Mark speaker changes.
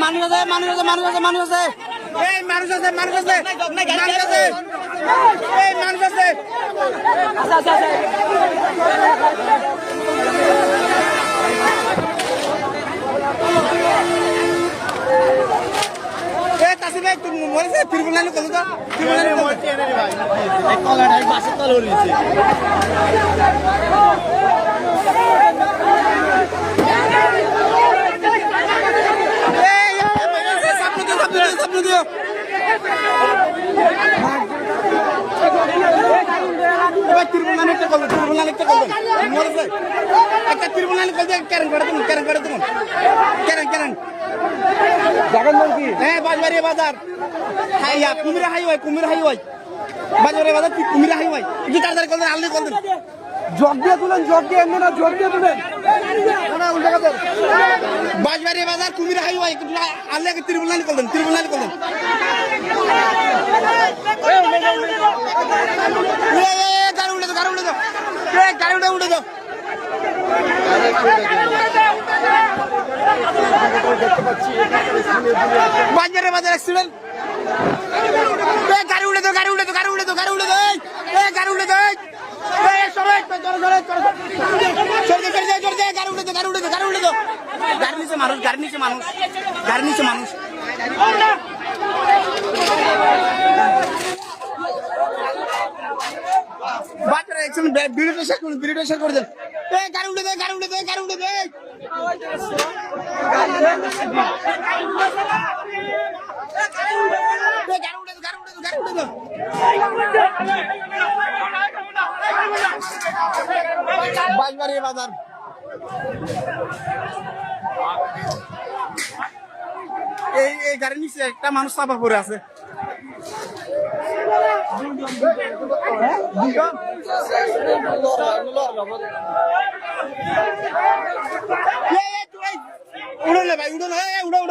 Speaker 1: মানুষ আছে মানুষ আছে মানুষ আছে মানুষ আছে এই মানুষ আছে মানুষ আছে মানুষ আছে এই মানুষ আছে আচ্ছা আচ্ছা এই তাসির ভাই তুমি মরেছে ত্রিপুল লাইনে কত তো ত্রিপুল লাইনে মরতে এনে রে ভাই এই কলাটা এই বাসে তল হইছে বাজার কুমিরা হাইওয়াই কুমিরা হাইওয়াই বাজারে বাজার কুমিরা হাইওয়াই কি তাড়াতাড়ি করলেন আলনি করলেন জগ দিয়ে তুলেন জগ দিয়ে এমনি না জগ দিয়ে তুলেন বাজবাড়ি বাজার কুমিরা হাইওয়াই আল্লাহ ত্রিপুলানি করলেন ত্রিপুলানি করলেন গাড়ি উঠে দাও গাড়ি উঠে দাও গাড়ি উঠে উঠে দাও বাজারে বাজার অ্যাক্সিডেন্ট গাড়ি উঠে দাও গাড়ি উঠে দাও গাড়ি উঠে দাও গাড়ি উঠে দাও গাড়ি উঠে দাও গাড়ি নিচে মানুষ গাড়ি নিচে মানুষ গাড়ি নিচে মানুষ ভিডিওটা শেয়ার করে দেন গাড়ি উঠে দেয় গাড়ি উঠে দেয় গাড়ি উঠে দেয় বাজবাড়ি বাজার এই গাড়ির নিচে একটা মানুষ চাপা পড়ে আছে উড়লে ভাই উড়ো